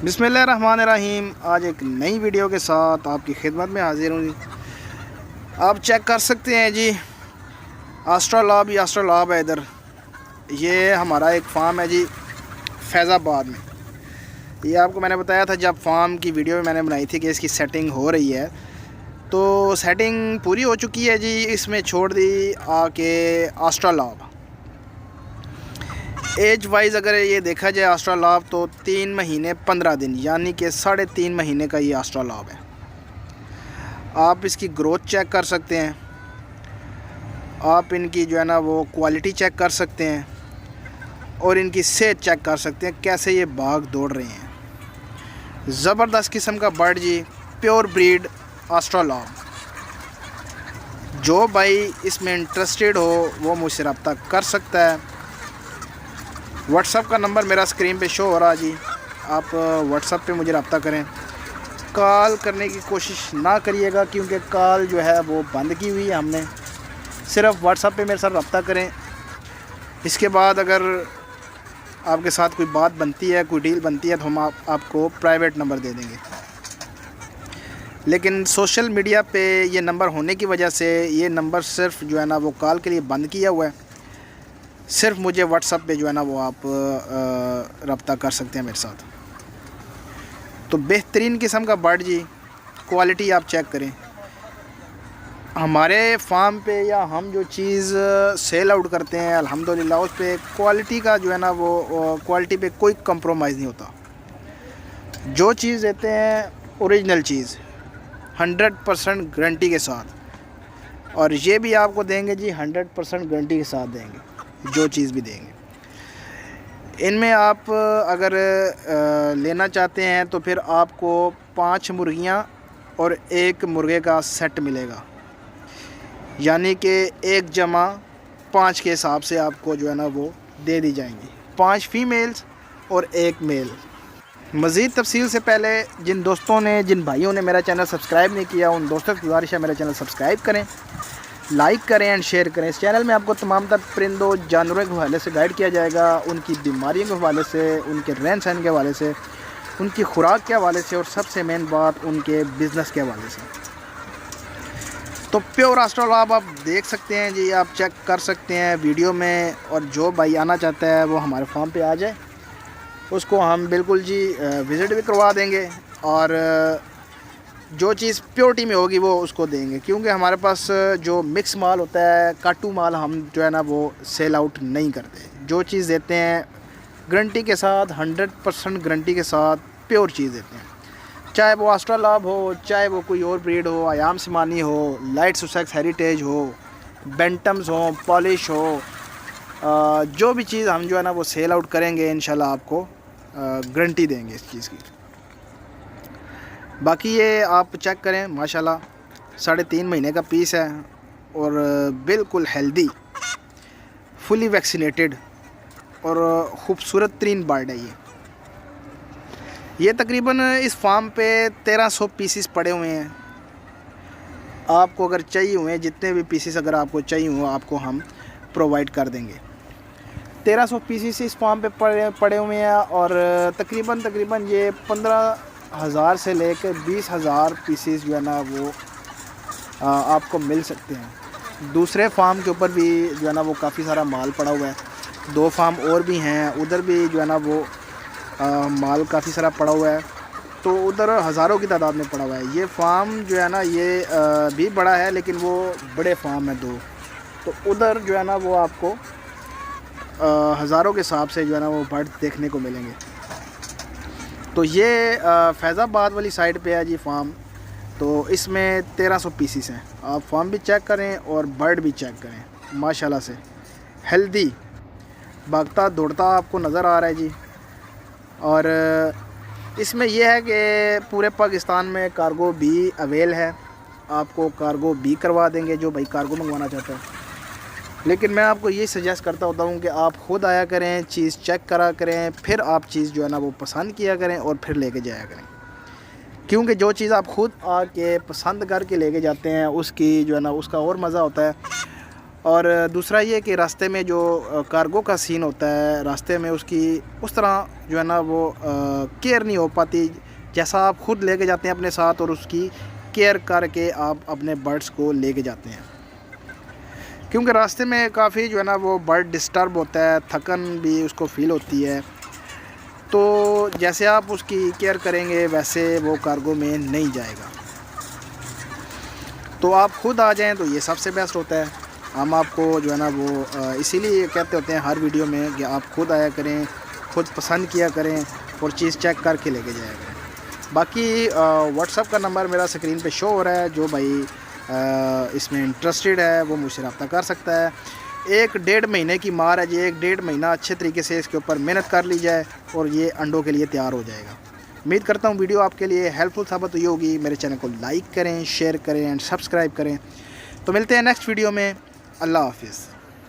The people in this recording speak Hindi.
बिस्मिल्लाहिर्रहमानिर्रहीम। आज एक नई वीडियो के साथ आपकी खिदमत में हाजिर हूँ। आप चेक कर सकते हैं जी, आस्ट्रोलैब है इधर। ये हमारा एक फार्म है जी फैज़ाबाद में। ये आपको मैंने बताया था जब फार्म की वीडियो में मैंने बनाई थी कि इसकी सेटिंग हो रही है, तो सेटिंग पूरी हो चुकी है जी। इसमें छोड़ दी आके आस्ट्रोलैब। एज वाइज अगर ये देखा जाए आस्ट्रोलैब तो 3 महीने 15 दिन यानी कि 3.5 महीने का ये आस्ट्रोलैब है। आप इसकी ग्रोथ चेक कर सकते हैं, आप इनकी जो है ना वो क्वालिटी चेक कर सकते हैं और इनकी सेहत चेक कर सकते हैं कैसे ये भाग दौड़ रहे हैं। ज़बरदस्त किस्म का बर्ड जी, प्योर ब्रीड आस्ट्रोलैब। जो भाई इसमें इंटरेस्टेड हो वो मुझसे रब्ता कर सकता है। व्हाट्सअप का नंबर मेरा स्क्रीन पे शो हो रहा है जी, आप व्हाट्सअप पे मुझे रब्ता करें। कॉल करने की कोशिश ना करिएगा क्योंकि कॉल जो है वो बंद की हुई है हमने। सिर्फ व्हाट्सअप पे मेरे साथ रब्ता करें। इसके बाद अगर आपके साथ कोई बात बनती है, कोई डील बनती है, तो हम आपको प्राइवेट नंबर दे देंगे। लेकिन सोशल मीडिया पे ये नंबर होने की वजह से ये नंबर सिर्फ जो है ना वो कॉल के लिए बंद किया हुआ है। सिर्फ मुझे व्हाट्सअप पे जो है ना वो आप रब्ता कर सकते हैं मेरे साथ। तो बेहतरीन किस्म का बर्ड जी, क्वालिटी आप चेक करें। हमारे फार्म पे या हम जो चीज़ सेल आउट करते हैं अल्हम्दुलिल्लाह उस पे क्वालिटी का जो है ना वो क्वालिटी पे कोई कंप्रोमाइज़ नहीं होता। जो चीज़ देते हैं ओरिजिनल चीज़ 100% गारंटी के साथ, और ये भी आपको देंगे जी 100% गारंटी के साथ देंगे जो चीज़ भी देंगे। इनमें आप अगर लेना चाहते हैं तो फिर आपको 5 मुर्गियां और 1 मुर्गे का सेट मिलेगा, यानी कि 1 जमा 5 के हिसाब से आपको जो है ना वो दे दी जाएंगी। 5 फीमेल्स और 1 मेल। मज़ीद तफसील से पहले जिन दोस्तों ने, जिन भाइयों ने मेरा चैनल सब्सक्राइब नहीं किया, उन दोस्तों की गुजारिश है मेरा चैनल सब्सक्राइब करें, लाइक करें एंड शेयर करें। इस चैनल में आपको तमाम तर परिंदों जानवरों के हवाले से गाइड किया जाएगा, उनकी बीमारियों के हवाले से, उनके रहन सहन के हवाले से, उनकी खुराक के हवाले से, और सबसे मेन बात उनके बिज़नेस के हवाले से। तो प्योर आस्ट्रोलैब आप देख सकते हैं जी, आप चेक कर सकते हैं वीडियो में। और जो भाई आना चाहता है वो हमारे फार्म पे आ जाए, उसको हम बिल्कुल जी विज़िट भी करवा देंगे और जो चीज़ प्योरिटी में होगी वो उसको देंगे। क्योंकि हमारे पास जो मिक्स माल होता है, काटू माल, हम जो है ना वो सेल आउट नहीं करते। जो चीज़ देते हैं गारंटी के साथ, 100% गारंटी के साथ प्योर चीज़ देते हैं। चाहे वो आस्ट्रोलैब हो, चाहे वो कोई और ब्रीड हो, आयाम सिमानी हो, लाइट सुसेक्स हेरिटेज हो, बेंटम्स हो, पॉलिश हो, जो भी चीज़ हम जो है ना वो सेल आउट करेंगे इंशाल्लाह आपको गारंटी देंगे इस चीज़ की। बाकी ये आप चेक करें, माशाल्लाह 3.5 महीने का पीस है और बिल्कुल हेल्दी, फुली वैक्सीनेटेड और ख़ूबसूरत तरीन बर्ड है ये तकरीबन इस फार्म पे 1300 पीसीस पड़े हुए हैं। आपको अगर चाहिए हुए, जितने भी पीसीस अगर आपको चाहिए हो आपको हम प्रोवाइड कर देंगे। 1300 पीसीस इस फार्म पे पड़े हुए हैं और तकरीबन ये 15,000 से लेकर 20,000 पीसीस जो है ना वो आपको मिल सकते हैं। दूसरे फार्म के ऊपर भी जो है ना वो काफ़ी सारा माल पड़ा हुआ है। 2 फार्म और भी हैं, उधर भी जो है ना वो माल काफ़ी सारा पड़ा हुआ है। तो उधर हज़ारों की तादाद में पड़ा हुआ है। ये फार्म जो है ना ये भी बड़ा है, लेकिन वो बड़े फार्म है 2। तो उधर जो है ना वो आपको हज़ारों के हिसाब से जो है ना वो बर्ड देखने को मिलेंगे। तो ये फैज़ाबाद वाली साइड पे है जी फार्म। तो इसमें 1300 पीसीस हैं। आप फार्म भी चेक करें और बर्ड भी चेक करें। माशाल्लाह से हेल्दी भागता दौड़ता आपको नज़र आ रहा है जी। और इसमें यह है कि पूरे पाकिस्तान में कार्गो भी अवेल है, आपको कार्गो भी करवा देंगे जो भाई कार्गो मंगवाना चाहता है। लेकिन मैं आपको ये सजेस्ट करता होता हूँ कि आप ख़ुद आया करें, चीज़ चेक करा करें, फिर आप चीज़ जो है ना वो पसंद किया करें और फिर लेके जाया करें। क्योंकि जो चीज़ आप ख़ुद आके पसंद करके लेके जाते हैं उसकी जो है ना उसका और मज़ा होता है। और दूसरा ये कि रास्ते में जो कार्गो का सीन होता है, रास्ते में उसकी उस तरह जो है ना वो केयर नहीं हो पाती जैसा आप खुद लेके जाते हैं अपने साथ, और उसकी केयर करके आप अपने बर्ड्स को लेके जाते हैं। क्योंकि रास्ते में काफ़ी जो है ना वो बर्ड डिस्टर्ब होता है, थकन भी उसको फील होती है। तो जैसे आप उसकी केयर करेंगे वैसे वो कार्गो में नहीं जाएगा। तो आप खुद आ जाएं तो ये सबसे बेस्ट होता है। हम आपको जो है ना वो इसीलिए कहते होते हैं हर वीडियो में कि आप खुद आया करें, खुद पसंद किया करें और चीज़ चेक करके लेके जाया करें। बाकी व्हाट्सअप का नंबर मेरा स्क्रीन पे शो हो रहा है, जो भाई इसमें इंटरेस्टेड है वो मुझसे रब्ता कर सकता है। 1-1.5 महीने की मार है जी, 1-1.5 महीना अच्छे तरीके से इसके ऊपर मेहनत कर ली जाए और ये अंडों के लिए तैयार हो जाएगा। उम्मीद करता हूँ वीडियो आपके लिए हेल्पफुल साबित हुई होगी। मेरे चैनल को लाइक करें, शेयर करें एंड सब्सक्राइब करें। तो मिलते हैं नेक्स्ट वीडियो में। अल्लाह हाफिज़।